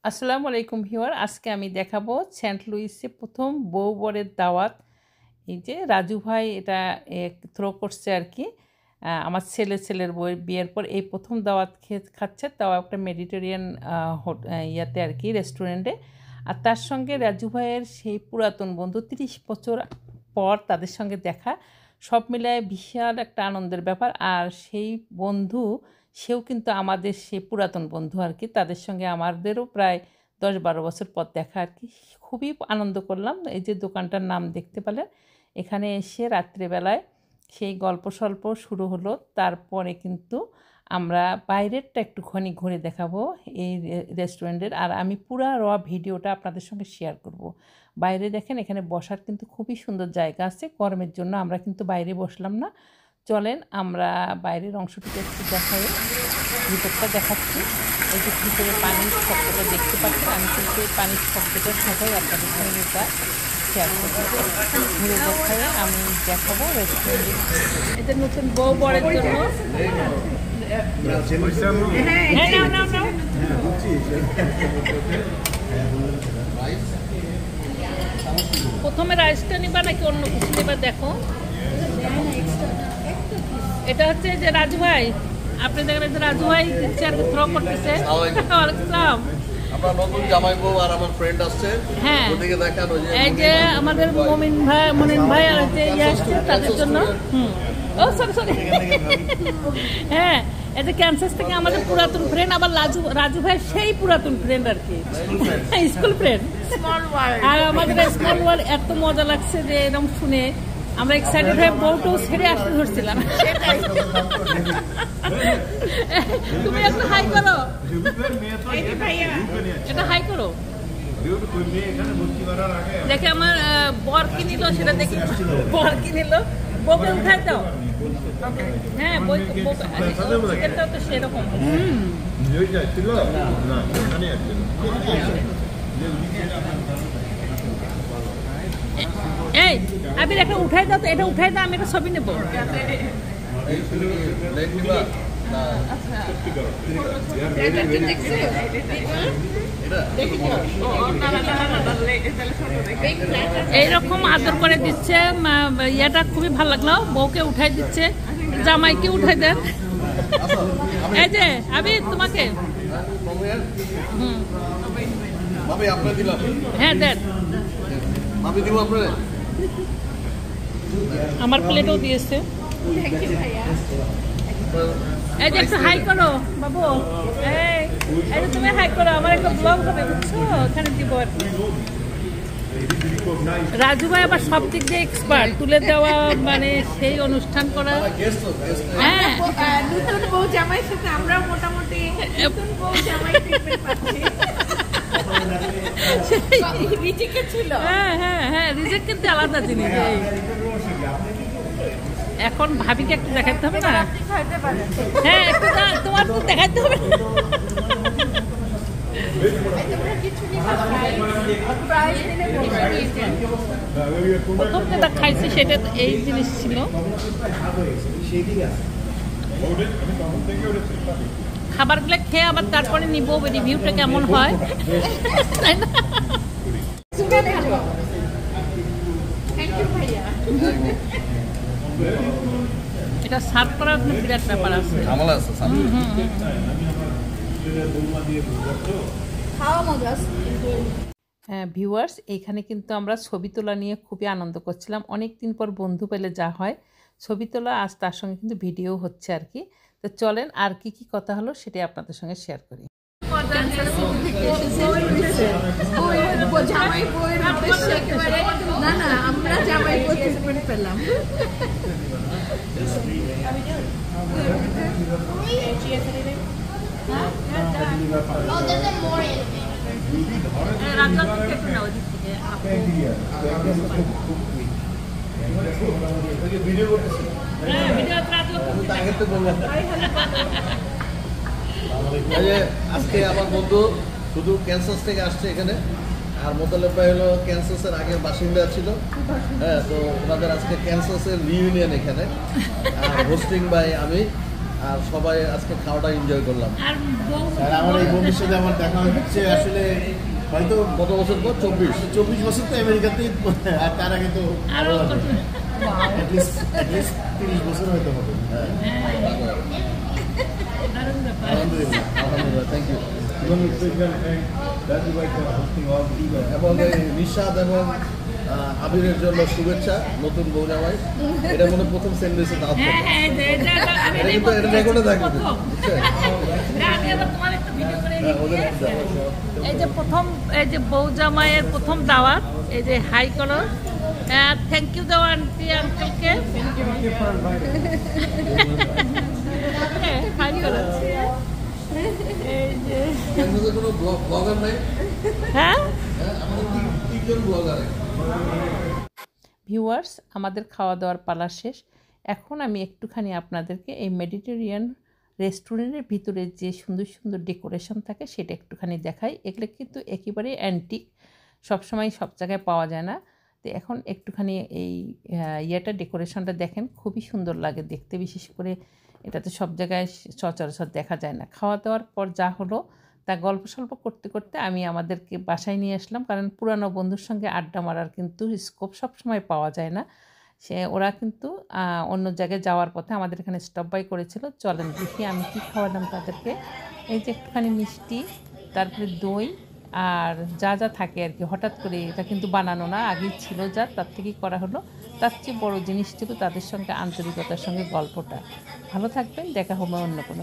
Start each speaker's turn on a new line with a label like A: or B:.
A: আসসালামু আলাইকুম ভিউয়ার, আজকে আমি দেখাবো সেন্ট লুইসে প্রথম বউ বরের দাওয়াত। এই যে রাজু ভাই এটা থ্রো করছে আর কি। আমার ছেলের বিয়ের পর এই প্রথম দাওয়াত খাচ্ছে, তাও একটা মেডিটেরিয়ান ইয়াতে আর কি, রেস্টুরেন্টে। আর তার সঙ্গে রাজু ভাইয়ের সেই পুরাতন বন্ধু, 30 বছর পর তাদের সঙ্গে দেখা, সব মিলায় বিশাল একটা আনন্দের ব্যাপার। আর সেই বন্ধু, সেও কিন্তু আমাদের সেই পুরাতন বন্ধু আর কি। তাদের সঙ্গে আমাদেরও প্রায় 10-12 বছর পর দেখা আর কি। খুবই আনন্দ করলাম। এই যে দোকানটার নাম দেখতে পেলেন, এখানে এসে রাত্রেবেলায় সেই গল্প সল্প শুরু হলো। তারপরে কিন্তু আমরা বাইরেরটা একটুখানি ঘুরে দেখাবো এই রেস্টুরেন্টের। আর আমি পুরা ভিডিওটা আপনাদের সঙ্গে শেয়ার করব। বাইরে দেখেন, এখানে বসার কিন্তু খুবই সুন্দর জায়গা আছে। গরমের জন্য আমরা কিন্তু বাইরে বসলাম না। চলেন আমরা বাইরের অংশটুকু একটু দেখাই, ভিতরটা দেখাচ্ছি। এই যে ভিতরে পানির শব্দটা দেখতে পাচ্ছেন, আমি কিন্তু এই পানির শব্দটা সবাই আপনাদের সঙ্গে এটা শেয়ার করবো। ঘুরে দেখায় আমি দেখাবো রেস্টুরেন্টে। এটা নতুন বউ বরের জন্য। প্রথমে রাইসটা নিবা নাকি অন্য কিছু নিবা? দেখো, এটা হচ্ছে যে রাজু ভাই, আপনি দেখেন যে রাজু ভাই দিচ্ছে আর থ্রো করতেছে।
B: আমরা নতুন জামাই বউ আর আমার ফ্রেন্ড আসছে।
A: হ্যাঁ,
B: ওদিকে দেখানো যে
A: এই যে আমাদের মমিন ভাই আর যে আসছে তাদের জন্য। ও সরি হ্যাঁ, এটা ক্যান্সার থেকে আমাদের পুরাতন ফ্রেন্ড, আবার রাজু ভাই সেই পুরাতন ফ্রেন্ড আর কি, স্কুল ফ্রেন্ড। আর আমাদের স্মল ওয়ার্ল্ড এত মজা লাগছে যে এরকম শুনে আমরা এক্সাইটেড হয়ে বউটাও ছেড়ে আসতে ধরছিলাম। তুমি একটু হাই করো, এটা হাই করো। দেখে আমার বর কি নিল সেটা দেখি, বর কি নিল, বউকে উঠাই দাও। হ্যাঁ, চিকেনটাও তো সেরকম। এই আবির একটা উঠাই দাও তো, এটা উঠাই দাও, আমি একটা ছবি নেবো। এইরকম আদর করে দিচ্ছে, ইয়েটা খুবই ভালো লাগলো। বউকে উঠাই দিচ্ছে, জামাইকে উঠাই দেন। এই যে আবির তোমাকে, হ্যাঁ দেন, আমার প্লেটও দিয়েছে। এই যে একটু হাই করো বাবু, এই যে তুমি হাই করো, আমার একটা ব্লগ হবে বুঝছো, ওখানে দিব আর কি। রাজু ভাই আবার সব দিক দিয়ে এক্সপার্ট, তুলে দেওয়া মানে সেই অনুষ্ঠান করা। হ্যাঁ, নতুন বউ জামাই সাথে আমরা মোটামুটি নতুন বউ জামাই ট্রিটমেন্ট পাচ্ছি। হ্যাঁ হ্যাঁ হ্যাঁ, রিজেক্ট কিন্তু আলাদা জিনিস। এখন ভাবিকে একটু দেখাতে হবে না? হ্যাঁ, একটু তোমার তো দেখাতে হবে। প্রথম যেটা খাইছি সেটা এই জিনিস ছিল। খাবারগুলো খেয়ে আবার তারপরে নিবো রিভিউটা কেমন হয়, তাই না? এটা সার্ভ করার বিরাট ব্যাপার আছে। হ্যাঁ ভিউয়ার্স, এইখানে কিন্তু আমরা ছবি তোলা নিয়ে খুবই আনন্দ করছিলাম। অনেক দিন পর বন্ধু পেলে যা হয় ছবি তোলা, আজ তার সঙ্গে কিন্তু ভিডিও হচ্ছে আর কি। তো চলেন আর কি কি কথা হলো সেটাই আপনাদের সঙ্গে শেয়ার করি।
B: আজকে আমার বন্ধু শুধু ক্যান্সার থেকে আসছে এখানে, আর মোতালেব ভাই হলো ক্যান্সাসের আগের বাসিন্দা ছিল। হ্যাঁ, তো ওনাদের আজকে ক্যান্সাসের রিইউনিয়ন এখানে, আর হোস্টিং বাই আমি। আর সবাই আজকে খাওয়াটা এনজয় করলাম।
A: আর
C: আর আমার এই বন্ধুর সাথে আমার দেখা হচ্ছে আসলে হয়তো
B: কত বছর পর?
C: 24 বছর তো আমেরিকাতেই, আর তার আগে তো
A: আরো
C: অ্যাটলিস্ট 30 বছর হয়তো হবে।
B: আলহামদুলিল্লাহ, আলহামদুলিল্লাহ, থ্যাংক ইউ। এবং এই নিশাদ এবং আবিরের জন্য শুভেচ্ছা, নতুন বউ জামাই। এটা মনে হয় প্রথম স্যান্ডউইচে দাওয়াত করতে। এটা কিন্তু এটা রেকর্ডে থাকবে, বুঝছেন?
A: এই যে প্রথম, এই যে বউ জামাইয়ের প্রথম দাওয়াত, এই যে হাই করো, থ্যাংক ইউ দাও আন্টি আঙ্কেলকে, হাই করো। এই যে
B: ক্যান্সাসে কোনো ব্লগার নাই?
A: হ্যাঁ
B: আমাদের তিনজন ব্লগার।
A: ভিউয়ার্স, আমাদের খাওয়া দাওয়ার পালা শেষ। এখন আমি একটুখানি আপনাদেরকে এই মেডিটেরিয়ান রেস্টুরেন্টের ভিতরে যে সুন্দর সুন্দর ডেকোরেশন থাকে সেটা একটুখানি দেখাই। এগুলো কিন্তু একেবারে অ্যান্টিক, সবসময় সব জায়গায় পাওয়া যায় না। তো এখন একটুখানি এই ইয়েটা ডেকোরেশনটা দেখেন, খুবই সুন্দর লাগে দেখতে। বিশেষ করে এটা তো সব জায়গায় সচরাচর দেখা যায় না। খাওয়া দাওয়ার পর যা হলো তা গল্প সল্প করতে করতে আমি আমাদেরকে বাসায় নিয়ে আসলাম, কারণ পুরানো বন্ধুর সঙ্গে আড্ডা মারার কিন্তু স্কোপ সবসময় পাওয়া যায় না। ওরা কিন্তু অন্য জায়গায় যাওয়ার পথে আমাদের এখানে স্টপ বাই করেছিল। চলেন দেখি আমি কী খাওয়ালাম তাদেরকে। এই যে একটুখানি মিষ্টি, তারপরে দই, আর যা যা থাকে আর কি, হঠাৎ করে এটা কিন্তু বানানো না, আগেই ছিল যা তার থেকেই করা হলো। তার চেয়ে বড় জিনিস ছিল তাদের সঙ্গে আন্তরিকতার সঙ্গে গল্পটা। ভালো থাকবেন, দেখা হবে অন্য কোনো